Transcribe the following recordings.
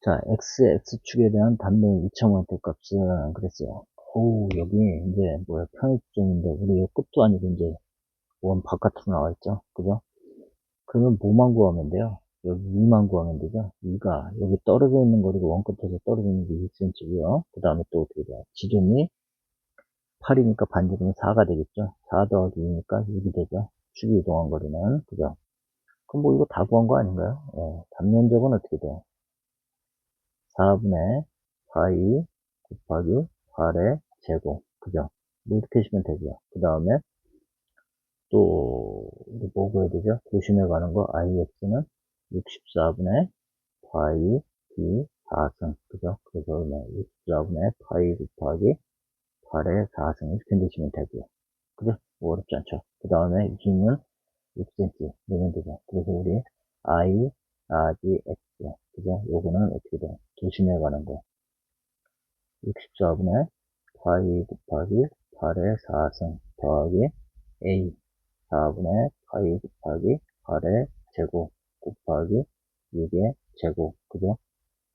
자, x축에 대한 단면 2,000원대 값은 그랬어요. 여기 이제 뭐야, 편의점인데 우리 이 끝도 아니고 이제 원 바깥으로 나와 있죠. 그죠? 그러면 뭐만 구하면 돼요? 여기 2만 구하면 되죠? 2가 여기 떨어져 있는 거리가 원 끝에서 떨어져 있는 게 6cm고요. 그 다음에 또 어떻게 돼요? 지름이 8이니까 반지름은 4가 되겠죠? 4 더하기 2니까 6이 되죠? 축이 이동한 거리는. 그죠? 그럼 뭐 이거 다 구한 거 아닌가요? 단면적은 어떻게 돼요? 4분의 파이 곱하기 8의 제곱. 그죠? 뭐 이렇게 하시면 되고요. 그 다음에 또 우리 뭐 구해야 되죠? 도심에 가는 거 ix는 64분의 파이 d 4승. 그죠? 그래서 64분의 파이 곱하기 8의 4승 이렇게 내시면 되고요. 그죠? 뭐 어렵지 않죠? 그 다음에 g는 6cm 내면 되죠. 그래서 우리 I, RG, X. 그죠? 요거는 어떻게 돼요? 도심에 가는 거. 64분의 파이 곱하기 8의 4승 더하기 A 4분의 파이 곱하기 8의 제곱 곱하기 6의 제곱. 그죠?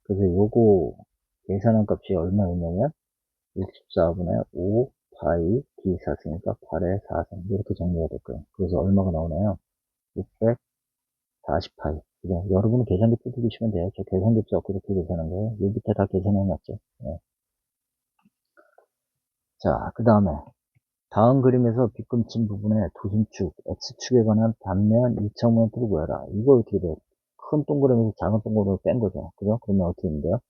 그래서 요거 계산한 값이 얼마였냐면 64분의 5 파이 D 4승이니까 8의 4승 이렇게 정리가 될 거예요. 그래서 얼마가 나오나요? 640 파이. 그죠? 여러분은 계산기 뜯으시면 돼요. 저 계산기 없어서 이렇게 계산한 거예요. 여기 밑에 다 계산해 놨죠. 네. 자, 그 다음에 다음 그림에서 빗금친 부분에 도심축 X축에 관한 단면 2,000원대를 구해라. 이거 어떻게 돼요? 큰 동그라미에서 작은 동그라미를 뺀 거죠. 그죠? 그러면 어떻게 되는데요?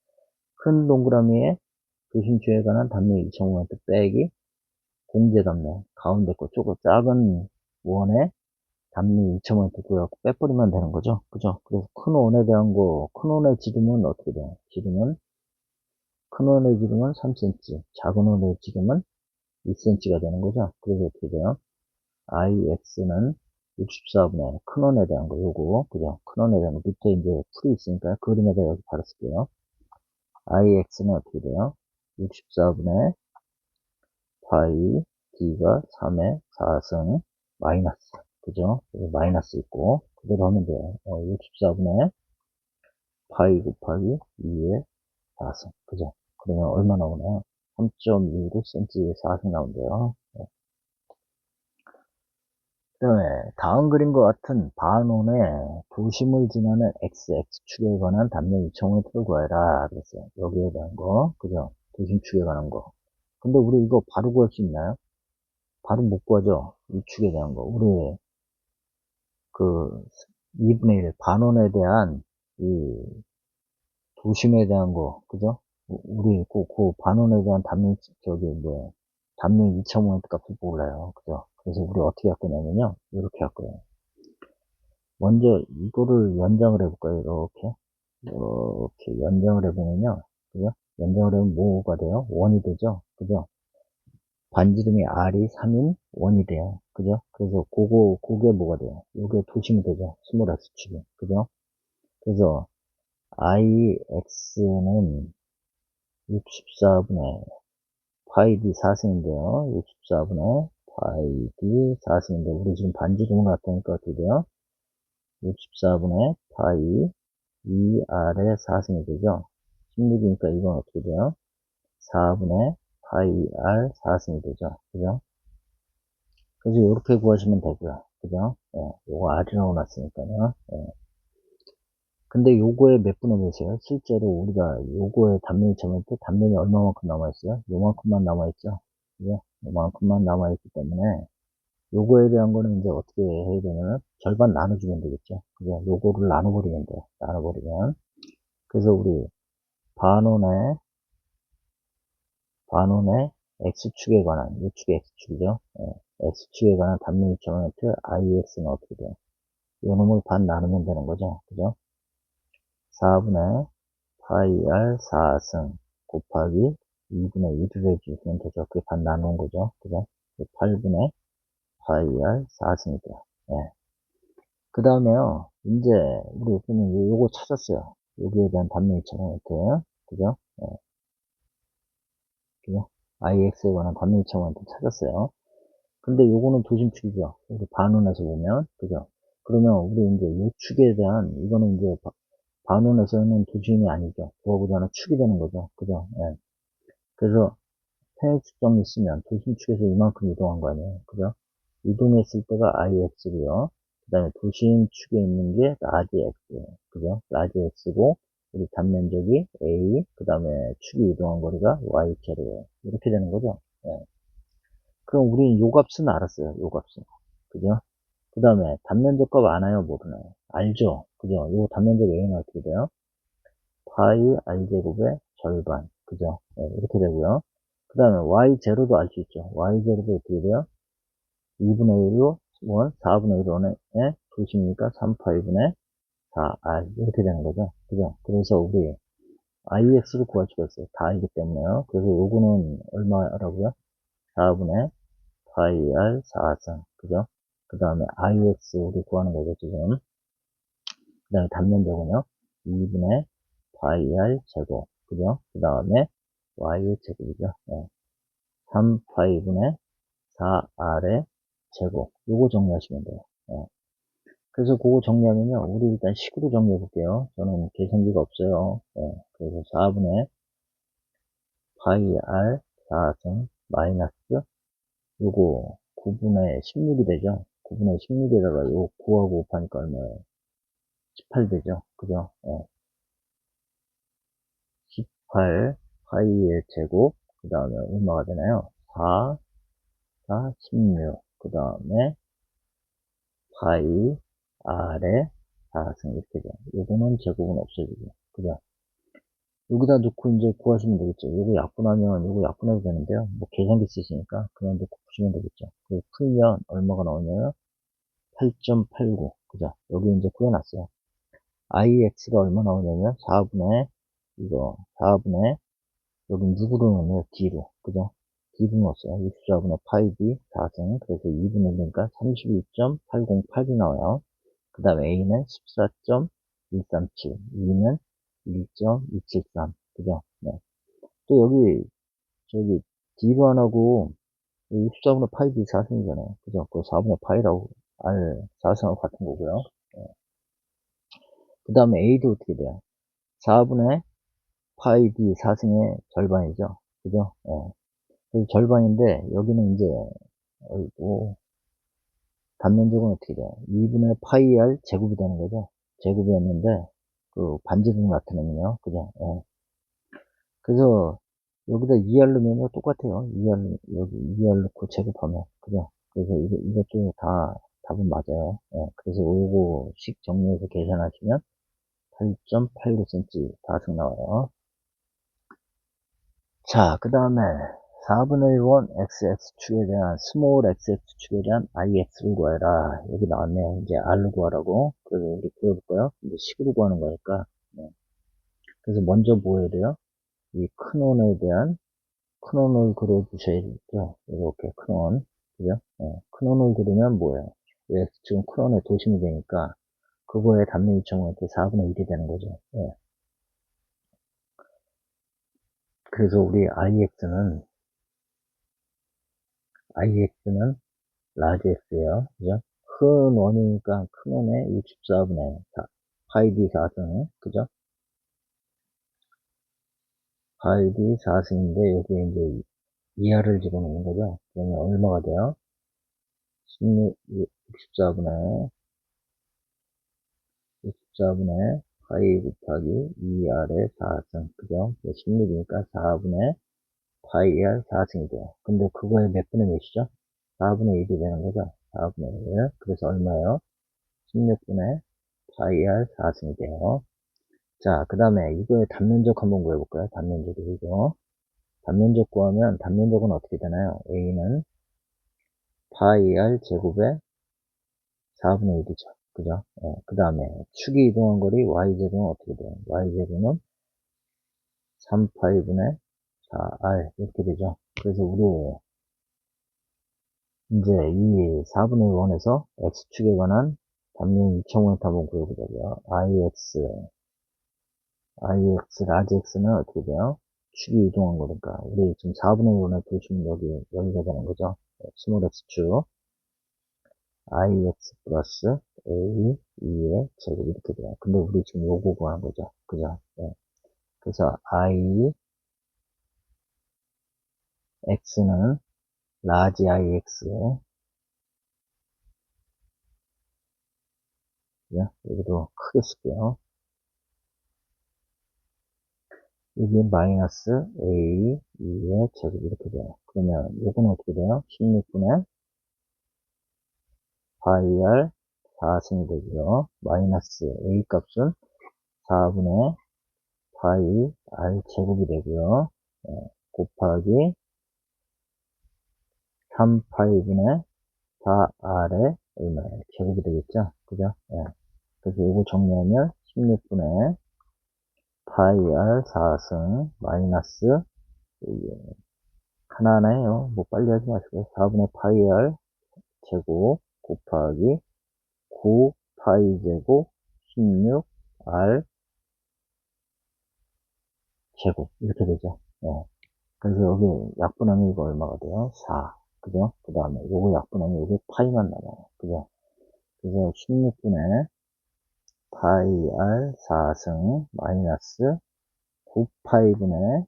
큰 동그라미에 도심축에 관한 단면 2,000원대 빼기 공제 단면 가운데 거 쪼고 작은 원에 단면 2,000원대 구해갖고 빼버리면 되는 거죠. 그죠? 그래서 큰 원에 대한 거, 큰 원의 지름은 어떻게 돼요? 큰 원의 지름은 3cm, 작은 원의 지름은 2cm가 되는 거죠. 그래서 어떻게 돼요? IX는 64분의 큰 원에 대한 거, 요거, 그죠? 큰 원에 대한 거, 밑에 이제 풀이 있으니까 그림에다 여기 바로 쓸게요. IX는 어떻게 돼요? 64분의 파이, D가 3의 4승, 마이너스, 그죠? 여기 마이너스 있고, 그대로 하면 돼요. 64분의 파이 곱하기 2의 4승, 그죠? 그러면 얼마 나오나요? 3.26cm 4승 나온대요. 그 다음에 다음 그림과 같은 반원의 도심을 지나는 XX축에 관한 단면 2,000원을 구해라 그랬어요. 여기에 대한 거, 그죠? 도심축에 관한 거. 근데 우리 이거 바로 구할 수 있나요? 바로 못 구하죠? 이 축에 대한 거. 우리 그 2분의 1 반원에 대한 이 도심에 대한 거, 그죠? 우리 그 반원에 대한 단면, 저기 뭐야, 단면 2,000원 값을 몰라요. 그죠? 그래서 우리 어떻게 할 거냐면요. 이렇게 할 거예요. 먼저 이거를 연장을 해볼까요? 이렇게 연장을 해보면요. 그죠? 연장을 하면 뭐가 돼요? 원이 되죠? 그죠? 반지름이 R이 3인 원이 돼요. 그죠? 그래서 그게 뭐가 돼요? 이게 도심이 되죠? 스몰 X축이. 그죠? 그래서 IX는 64분의 파이 D 4승인데요. 64분의 파이 D 4승인데, 우리 지금 반지름을 나타내니까 어떻게 돼요? 64분의 파이 2R의 4승이 되죠. 16이니까 이건 어떻게 돼요? 4분의 파이 R 4승이 되죠. 그죠? 그래서 이렇게 구하시면 되고요. 그죠? 요거 R이라고 놨으니까요. 근데 요거에 몇 분의 몇이에요? 실제로 우리가 요거에 단면이 정할 때 단면이 얼마만큼 남아있어요? 요만큼만 남아있죠. 그죠? 요만큼만 남아있기 때문에 요거에 대한 거는 이제 어떻게 해야 되냐면 절반 나눠주면 되겠죠. 그죠? 요거를 나눠버리면 돼요. 나눠버리면. 그래서 우리 반원의 X축에 관한, 이축이 X축이죠. X축에 관한 단면 2,000원트 IX는 어떻게 돼요? 요 놈을 반 나누면 되는 거죠. 그죠? 4분의 파이 R 4승 곱하기 2분의 1을 해주시면 되죠. 그게 반 나누는 거죠. 그죠? 8분의 파이 R 4승이 돼요. 그 다음에요. 이제 우리 보면 요거 찾았어요. 여기에 대한 단면 2,000원트. 그죠? 그죠? IX에 관한 단면 2,000원트 찾았어요. 근데 요거는 도심축이죠. 이렇게 반원에서 보면, 그죠? 그러면 우리 이제 요 축에 대한, 이거는 이제 반원에서는 도심이 아니죠. 구하고자 하는 축이 되는 거죠. 그죠? 예. 그래서 평행 측정이 있으면 도심축에서 이만큼 이동한 거 아니에요. 그죠? 이동했을 때가 IX고요. 그 다음에 도심축에 있는 게 라지 X. 그죠? 라지 X고, 우리 단면적이 A, 그 다음에 축이 이동한 거리가 YZ예요. 이렇게 되는 거죠. 예. 그럼 우리는 요 값은 알았어요. 요 값은. 그죠? 그 다음에 단면적 값 아나요? 모르나요? 알죠? 그죠? 요 단면적 A는 어떻게 돼요? 파이 R제곱의 절반. 그죠? 네, 이렇게 되고요. 그 다음에 Y0도 알 수 있죠. Y0도 어떻게 돼요? 2분의 1로 1, 4분의 1원에 도시니까 3파이분의 4R. 이렇게 되는 거죠. 그죠? 그래서 우리 IX를 구할 수가 있어요. 다 알기 때문에요. 그래서 요거는 얼마라고요? 4분의 파이 R 4승. 그죠? 그 다음에 IX 우리 구하는 거죠, 지금. 그 다음에 단면적은요, 2분의 파이 R 제곱. 그죠? 그 다음에 y 제곱이죠. 네. 3파이분의 4r의 제곱. 요거 정리하시면 돼요. 네. 그래서 그거 정리하면요, 우리 일단 식으로 정리해 볼게요. 저는 계산기가 없어요. 네. 그래서 4분의 파이 R 4승 마이너스 요거 9분의 16이 되죠. 9분의 16에다가 요 9하고 곱하니까 얼마예요? 18 되죠. 그죠? 네. 18 파이의 제곱, 그 다음에 얼마가 되나요? 4, 4, 16, 그 다음에 파이 r의 4승 이렇게 돼요. 요거는 제곱은 없어지죠. 그죠? 여기다 넣고 이제 구하시면 되겠죠. 요거 약분하면 요거 약분해도 되는데요. 뭐 계산기 쓰시니까 그냥 넣고 푸시면 되겠죠. 그리고 풀면 얼마가 나오냐면 8.89. 그죠? 여기 이제 구해놨어요. IX가 얼마 나오냐면 4분의 이거 4분의 여기 누구로 넣으면 D로. 그죠? D로 넣었어요. 64분의 파이 D 4승. 그래서 2분의 1이니까 32.808이 나와요. 그 다음에 A는 14.137, E는 1.273. 그죠? 네. 또 여기, 저기, D로 안 하고, 64분의 파이 D 4승이잖아요. 그죠? 그 4분의 파이라고, R 4승하고 같은 거고요. 네. 그 다음에 A도 어떻게 돼요? 4분의 파이 D 4승의 절반이죠. 그죠? 네. 그래서 절반인데, 여기는 이제, 어이구, 단면적은 어떻게 돼요? 2분의 파이 R 제곱이 되는 거죠. 제곱이었는데, 그 반지름 나타내면요. 그죠? 예. 그래서 여기다 2R 넣으면 똑같아요. 2R, 여기 2R 넣고 제곱하면. 그죠? 그래서 이것도 다 답은 맞아요. 예. 그래서 요거식 정리해서 계산하시면 8.89cm 다승 나와요. 자, 그 다음에 4분의 1원 XX축에 대한 스몰 XX축에 대한 IX를 구해라. 여기 나왔네요. 이제 R로 구하라고. 그래서 우리 구해볼까요? 이제 식으로 구하는 거니까. 네. 그래서 먼저 뭐 해야 돼요? 이 큰 원에 대한 큰 원을 그려주셔야죠. 이렇게 큰 원. 그죠? 네. 큰 원을 그리면 뭐예요? X축은 큰 원의 도심이 되니까 그거의 단면 2.5한테 4분의 1이 되는 거죠. 네. 그래서 우리 IX는 라지 X예요. 그죠? 큰 원이니까 큰 원의 64분의 4. 파이 D 4승. 그죠? 파이 D 4승인데 여기에 이제 이하를 집어넣는 거죠. 그러면 얼마가 돼요? 16, 64분의 64분의 파이 곱하기 2R의 4승. 그죠? 16이니까 4분의 파이 R 4승이 돼요. 근데 그거의 몇 분의 몇이죠? 4분의 1이 되는 거죠. 4분의 1. 그래서 얼마예요? 16분의 파이 R 4승이 돼요. 자, 그 다음에 이거의 단면적 한번 구해볼까요? 단면적이죠. 단면적 구하면 단면적은 어떻게 되나요? A는 파이 R 제곱의 4분의 1이죠. 그죠? 그 다음에 축이 이동한 거리 Y제곱은 어떻게 돼요? Y제곱은 3파이분의 4R 이렇게 되죠. 그래서 우리 이제 이 4분의 1에서 X축에 관한 단면 2,000원을 한번 구해보자고요. IX, 라지 X는 어떻게 돼요? 축이 이동한 거니까. 우리 지금 4분의 1에 보시면 여기가 되는 거죠. 스몰 X축. ix 플러스 a 2의 제곱 이렇게 돼요. 근데 우리 지금 요거 구하는 거죠. 그죠? 네. 그래서 x는 라지 ix, 그죠? 여기도 크게 쓸게요. 여기 마이너스 a 2의 제곱 이렇게 돼요. 그러면 요거는 어떻게 돼요? 16분의 파이 r 4승이 되고요. 마이너스 a 값은 4분의 파이 r 제곱이 되고요. 곱하기 3파이분의 4r의 얼마예요? 제곱이 되겠죠? 그죠? 예. 그래서 이거 정리하면 16분의 파이 r 4승 마이너스 하나하나예요. 뭐 빨리 하지 마시고요. 4분의 파이 r 제곱 곱하기 9 파이 제곱 16 r 제곱 이렇게 되죠. 예. 그래서 여기 약분하면 이거 얼마가 돼요? 4. 그죠? 그 다음에 요거 약분하면 여기 파이만 남아요. 그죠? 그래서 16분의 파이 r 4승 마이너스 9파이분의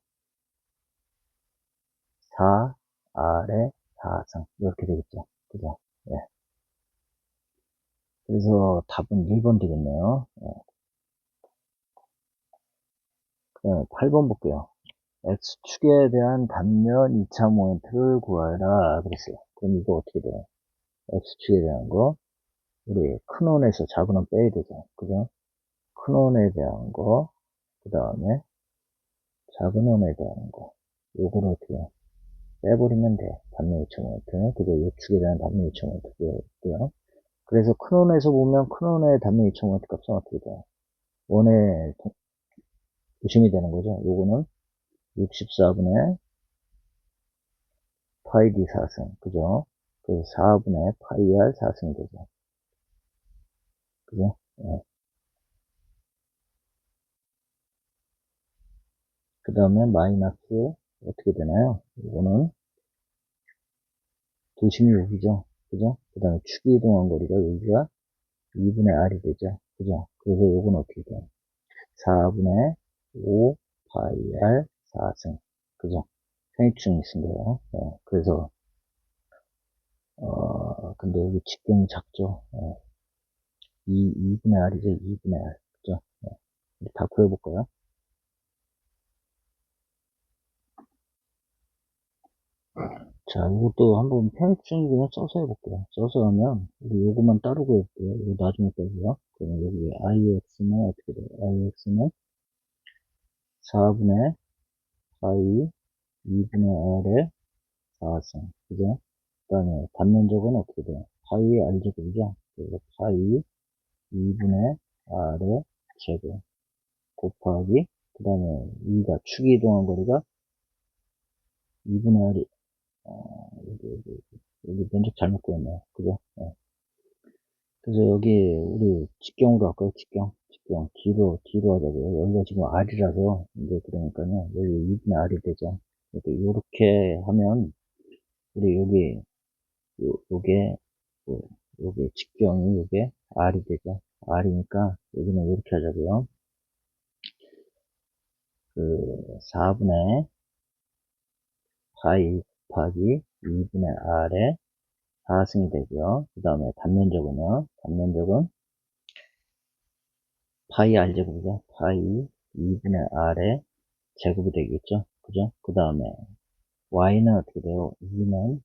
4r의 4승 이렇게 되겠죠. 그죠? 예. 그래서 답은 1번 되겠네요. 예. 그다음에 8번 볼게요. X축에 대한 단면 2차 모멘트를 구하라 그랬어요. 그럼 이거 어떻게 돼요? X축에 대한 거 우리 큰 원에서 작은 원 빼야 되죠. 그죠? 큰 원에 대한 거, 그 다음에 작은 원에 대한 거 요거를 어떻게 빼버리면 돼. 단면 2차 모멘트. 그리고 요축에 대한 단면 2차 모멘트고요. 그래서 큰 원에서 보면 큰 원의 단면 2차 모멘트 값은 어떻게 돼요? 원의 중심이 되는 거죠. 요거는 64분의 파이 d 4승, 그죠? 그래서 4분의 파이 r 4승이 되죠. 그죠? 예. 그 다음에 마이너스 어떻게 되나요? 이거는 도심이 여기죠. 그죠? 그 다음에 축이 이동한 거리가 여기가 2분의 r이 되죠. 그죠? 그래서 요건 어떻게 돼요? 4분의 5 파이 r 4승. 그죠? 편입증이 있은 거예요. 예. 그래서 근데 여기 직경이 작죠. 예. 2분의 r이죠. 2분의 r. 그죠? 예. 우리 다 구해볼까요? 자, 이것도 한번 편입증 그냥 써서 해볼게요. 써서 하면, 우리 요거만 따르고 해볼게요. 이거 나중에 빼고요. 그러면 여기 ix는 어떻게 돼요? ix는 4분의 파이 2분의 r의 4승. 그죠? 그 다음에 단면적은 어떻게 돼요? 파이 r제곱이죠? 그래서 파이 2분의 r의 제곱. 곱하기, 그 다음에 2가 축이 이동한 거리가 2분의 r이, 여기 면적 잘못 구했네요. 그죠? 네. 그래서 여기 우리 직경으로 할까요? 직경. 뒤로 하자고요. 여기가 지금 R이라서, 이제 그러니까요. 여기 2분의 R이 되죠. 이렇게 하면, 우리 여기, 요게, 요게 직경이 요게 R이 되죠. R이니까, 여기는 이렇게 하자고요. 그, 4분의 파이 곱하기 2분의 R의 4승이 되고요. 그 다음에 단면적은 파이 r제곱이죠. 파이 2분의 r의 제곱이 되겠죠. 그죠? 그 다음에 y는 어떻게 돼요? 2는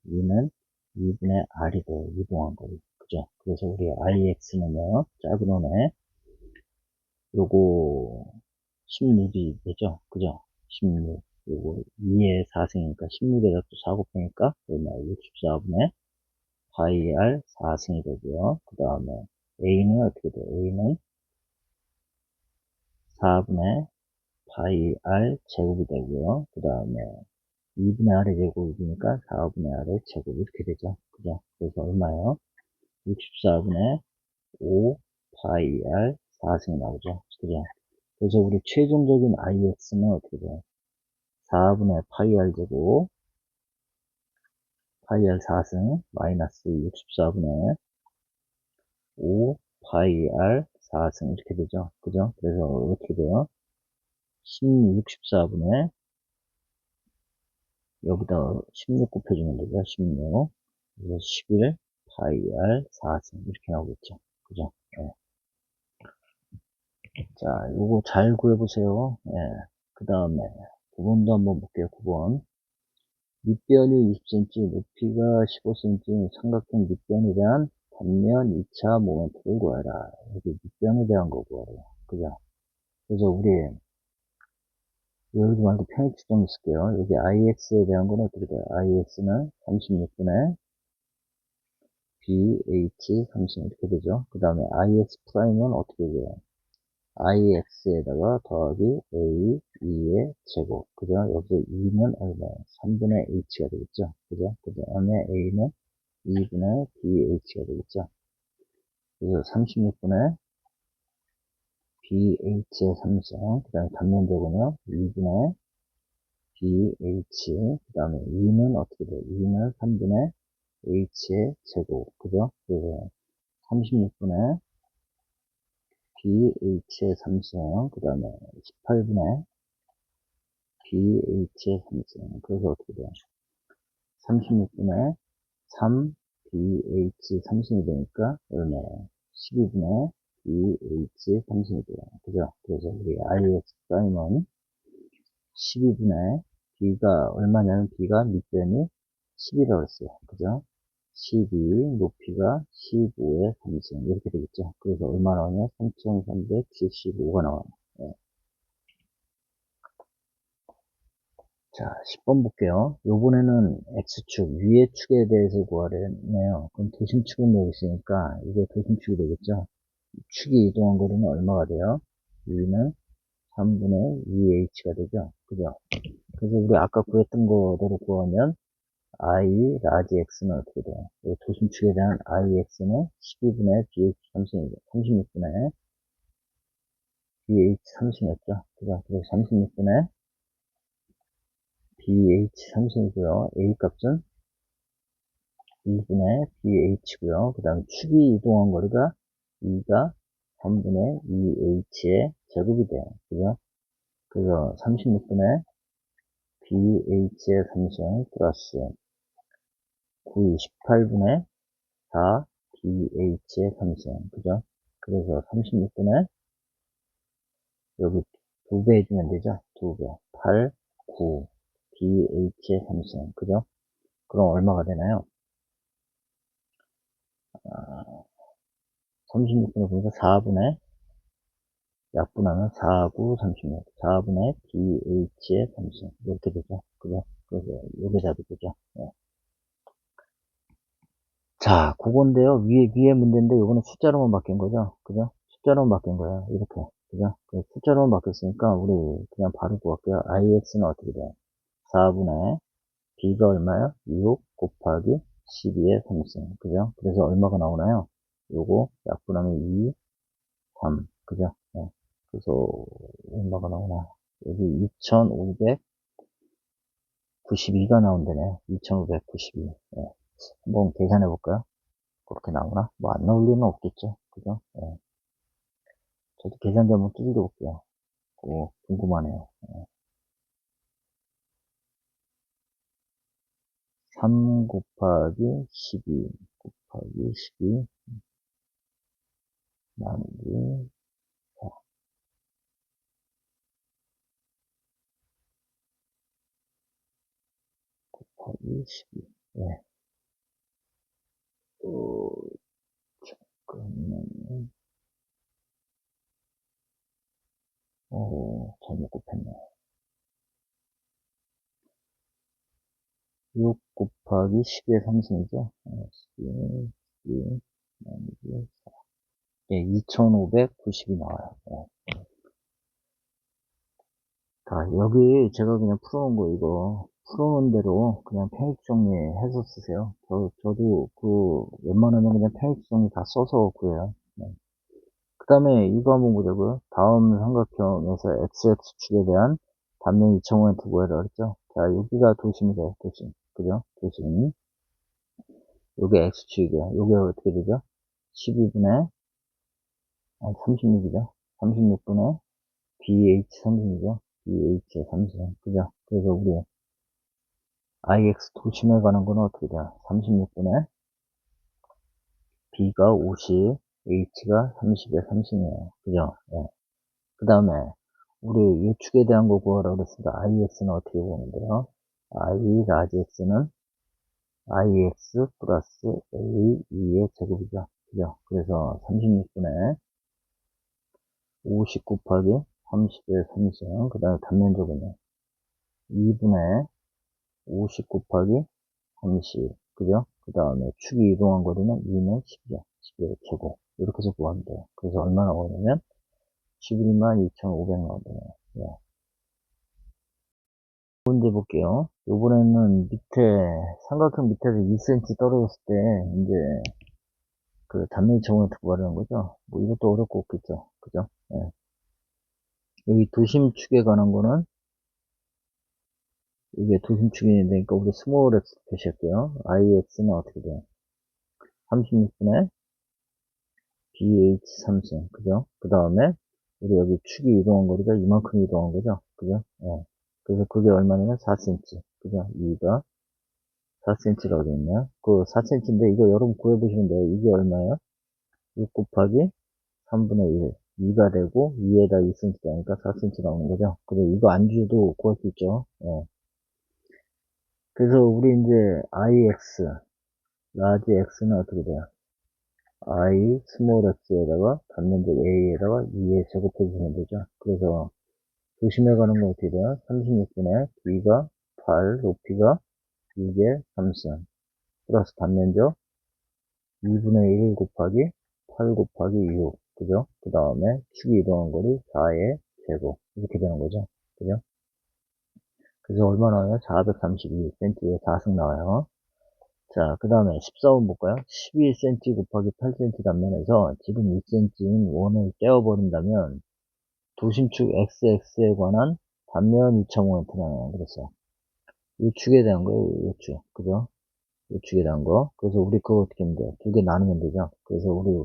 2분의 r이 돼요. 이동한 거리. 그죠? 그래서 우리 ix는요, 작은 원에 요거 16이 되죠. 그죠? 16. 요거 2의 4승이니까 16에다 또 4 곱하니까 얼마 64분의 파이 r 4승이 되고요. 그 다음에 a는 어떻게 돼요? a는 4분의 파이 r 제곱이 되고요. 그 다음에 2분의 r의 제곱이니까 4분의 r의 제곱 이렇게 되죠. 그죠? 그래서 얼마예요? 64분의 5 파이 r 4승이 나오죠. 그죠? 그래서 우리 최종적인 ix는 어떻게 돼요? 4분의 파이 r 제곱 파이 r 4승 마이너스 64분의 5 파이 r 4승 이렇게 되죠. 그죠? 그래서 어떻게 돼요? 64분의 여기다 16 곱해주면 되죠. 16. 그래서 11 파이 r 4승 이렇게 나오겠죠. 그죠? 예. 자, 요거 잘 구해보세요. 예. 그 다음에 9번도 한번 볼게요. 9번. 밑변이 20cm, 높이가 15cm, 삼각형 밑변에 대한 단면 2차 모멘트를 구하라. 여기 밑변에 대한 거 구하래요. 그죠? 그래서 우리 여기 말고 편익수정 쓸게요. 여기 IX에 대한 건 어떻게 돼요? IX는 36분의 BH 30 이렇게 되죠. 그 다음에 IX 프라임은 어떻게 돼요? IX에다가 더하기 A, 2의 제곱. 그죠? 여기서 2는 얼마예요? 3분의 H가 되겠죠? 그죠? 그 다음에 A는 2분의 BH가 되겠죠? 그래서 36분의 BH의 삼성, 그 다음에 단면적은요, 2분의 BH, 그 다음에 2는 어떻게 돼요? 2는 3분의 H의 제곱. 그죠? 그래서 36분의 BH의 삼성, 그 다음에 18분의 BH의 삼성. 그래서 어떻게 돼요? 36분의 3 BH 삼성이 되니까 얼마예요? 12분의 BH 삼성이 돼요. 그죠? 그래서 우리 IX 프라임은 12분의 B가 얼마냐면 B가 밑변이 10이라고 했어요. 그죠? 12, 높이가 15의 3승. 이렇게 되겠죠. 그래서 얼마 나오냐? 3375가 나와요. 네. 자, 10번 볼게요. 요번에는 X축, 위의 축에 대해서 구하래네요. 그럼 도심축은 여기 있으니까 이게 도심축이 되겠죠. 축이 이동한 거리는 얼마가 돼요? 위는 3분의 2h가 되죠. 그죠? 그래서 우리 아까 구했던 거대로 구하면 I, 라지 x는 어떻게 돼요? 도심축에 대한 IX는 12분의 BH 3승이죠. 36분의 BH 3승이었죠. 그죠? 그래서 36분의 BH 3승이고요. A 값은 2분의 BH고요. 그 다음 축이 이동한 거리가 2가 3분의 2H의 제곱이 돼요. 그죠? 그래서 36분의 BH의 3승 플러스 9, 18분의 4 BH의 3승. 그죠? 그래서 36분의 여기 2배 해주면 되죠? 2배. 8, 9 BH의 3승. 그죠? 그럼 얼마가 되나요? 36분의 보니까 4분의 약분하면 4, 9, 36. 4분의 BH의 3승. 이렇게 되죠. 그죠? 그래서 요게 답이 되죠. 네. 자, 그건데요. 위에 문제인데, 요거는 숫자로만 바뀐 거죠. 그죠? 숫자로만 바뀐 거예요. 이렇게. 그죠? 숫자로만 바뀌었으니까, 우리 그냥 바로 구할게요. IX는 어떻게 돼요? 4분의 B가 얼마요? 6 곱하기 12의 3승. 그죠? 그래서 얼마가 나오나요? 요거 약분하면 2, 3. 그죠? 네. 그래서 얼마가 나오나? 여기 2592가 나온다네요. 2592. 네. 한번 계산해 볼까요? 그렇게 나오나? 뭐 안 나올 리는 없겠죠. 그죠? 네. 저도 계산기 한번 두들겨 볼게요. 그거 궁금하네요. 네. 3 곱하기 12 곱하기 12 나누기 4 곱하기 12. 네. 잠깐만요. 잘못 곱했네. 6 곱하기 10의 3승이죠. 12, 12, 나누기 4. 예, 2590이 나와요. 네. 자, 여기 제가 그냥 풀어놓은 거 이거 풀어놓은 대로 그냥 편익 정리해서 쓰세요. 저도 웬만하면 그냥 편익 정리 다 써서 구해요. 네. 그 다음에 이거 한번 보자고요. 다음 삼각형에서 XX축에 대한 단면 2차모멘트 구해라 그랬죠? 자, 여기가 도심이 돼요, 도심. 그죠? 도심. 요게 X축이고요. 요게 어떻게 되죠? 12분의, 36이죠. 36분의 BH30이죠. BH30. 그죠? 그래서 우리 IX 도심에 가는 거는 어떻게 돼요? 36분의 B가 50, H가 30에 30이에요. 그죠? 예. 그 다음에, 우리 요축에 대한 거 구하라고 그랬으니까 IX는 어떻게 보면 돼요? I 라지 X는 IX 플러스 A, 2의 제곱이죠. 그죠? 그래서 36분의 50 곱하기 30의 30. 그 다음에 단면적은요. 2분의 50 곱하기 30. 그죠? 그 다음에 축이 이동한 거리는 2는 10이죠. 10의 제곱. 이렇게 해서 구하면 돼요. 그래서 얼마 나오냐면 11만 2,500 나오네요. 네. 문제 볼게요. 요번에는 밑에, 삼각형 밑에서 2cm 떨어졌을 때, 이제, 그 단면이 정원을 구하려는 거죠. 뭐 이것도 어렵고 없겠죠. 그죠? 네. 여기 도심축에 관한 거는, 이게 도심축이 되니까 우리 스몰 x 표시할게요. IX는 어떻게 돼요? 36분의 BH 삼승. 그죠? 그 다음에, 우리 여기 축이 이동한 거리가 이만큼 이동한 거죠. 그죠? 네. 그래서 그게 얼마냐면 4cm. 그죠? 2가 4cm가 어디 있냐? 그 4cm인데 이거 여러분 구해보시면 돼요. 이게 얼마예요? 6 곱하기 3분의 1. 2가 되고 2에다 2cm 되니까 4cm 나오는 거죠. 그리고 이거 안 주도 구할 수 있죠. 예. 그래서 우리 이제 IX, 라지 X는 어떻게 돼요? I, 스몰 x에다가 단면적 A에다가 2에 제곱해주시면 되죠. 그래서 도심에 가는 거 어떻게 돼요? 36분의 B가 8, 높이가 6의 3승 플러스 단면적 2분의 1 곱하기 8 곱하기 6. 그죠? 그 다음에 축이 이동한 거리 4의 제곱. 이렇게 되는 거죠. 그죠? 그래서 얼마 나와요? 432cm에 4승 나와요. 자, 그 다음에 14번 볼까요? 12cm 곱하기 8cm 단면에서 지름 2cm인 원을 떼어버린다면 도심축 XX에 관한 단면 2.5m 나와요. 그랬어요. 이 축에 대한 거예요. 이 축. 그죠? 이 축에 대한 거. 그래서 우리 그거 어떻게 하면 돼요? 두 개 나누면 되죠. 그래서 우리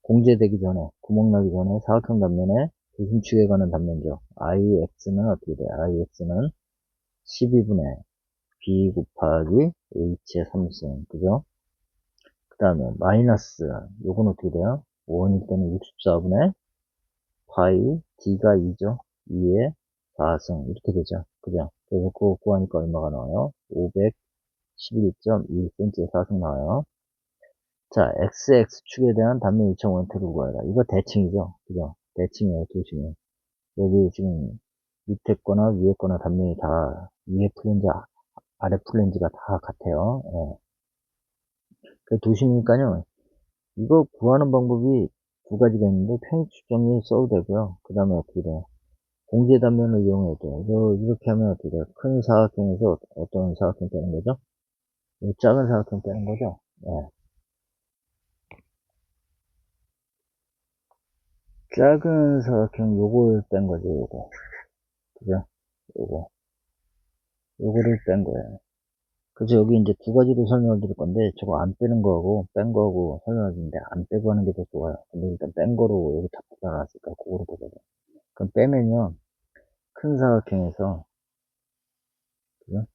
공제되기 전에, 구멍 나기 전에 사각형 단면에 도심축에 관한 단면적 IX는 어떻게 돼요? IX는 12분의 B 곱하기 H의 3승. 그죠? 그 다음에 마이너스, 요건 어떻게 돼요? 5원일 때는 64분의 파이, D가 2죠? 2의 4승. 이렇게 되죠? 그죠? 그래서 그거 구하니까 얼마가 나와요? 511.2cm의 4승 나와요. 자, XX축에 대한 단면 2.5m를 구하라. 이거 대칭이죠? 그죠? 대칭이에요, 도심이. 여기 지금 밑에 거나 위에 거나 단면이 다 위에 플랜지, 아래 플랜지가 다 같아요. 예. 그 도심이니까요. 이거 구하는 방법이 두 가지가 있는데 편익 추정이 써도 되고요. 그 다음에 어떻게 돼요? 공제 단면을 이용해도 돼요. 이렇게 하면 어떻게 돼요? 큰 사각형에서 어떤 사각형 빼는 거죠? 작은 사각형 빼는 거죠? 예. 작은 사각형 요걸 뺀 거죠, 요거. 그죠? 요거. 요거를 뺀 거예요. 그래서 여기 이제 두 가지로 설명을 드릴 건데, 저거 안 빼는 거하고, 뺀 거하고 설명을 드리는데, 안 빼고 하는 게 더 좋아요. 근데 일단 뺀 거로 여기 다 붙여놨으니까, 그거로 보자고요. 그럼 빼면요, 큰 사각형에서, 그죠?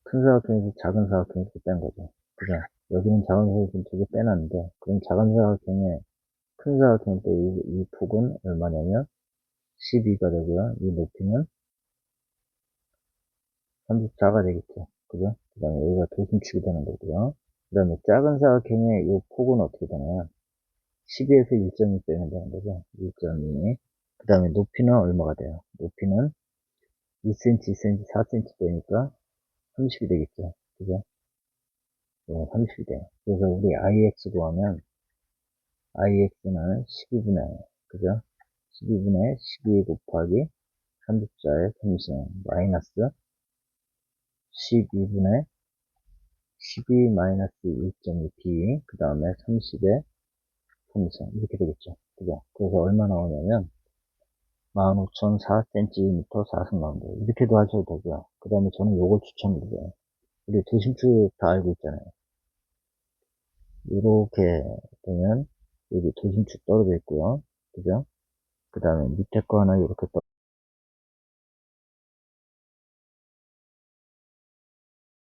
큰 사각형에서 작은 사각형 이렇게 뺀 거죠. 그죠? 여기는 작은 사각형 두 개 빼놨는데, 그럼 작은 사각형에, 큰 사각형 때 이 폭은 얼마냐면, 12가 되고요. 이 높이는 34가 되겠죠. 그죠? 그 다음에 여기가 도심축이 되는 거고요. 그 다음에 작은 사각형의 이 폭은 어떻게 되나요? 12에서 1.2 빼면 되는 거죠. 1.2. 그 다음에 높이는 얼마가 돼요? 높이는 2cm, 2cm, 4cm 빼니까 30이 되겠죠. 그죠? 30이 돼요. 그래서 우리 IX 구하면 IX는 12분의, 그죠? 12분의 12 곱하기 30자의 3승 마이너스 12분의 12 마이너스 1.2p 그 다음에 30의 3승 이렇게 되겠죠. 그죠? 그래서 얼마 나오냐면 15,004cm 4승 나온대요. 이렇게도 하셔도 되고요. 그 다음에 저는 요걸 추천드려요. 우리 도심축 다 알고 있잖아요. 이렇게 되면 여기 도심축 떨어져 있고요. 그죠? 그 다음에 밑에 거 하나 이렇게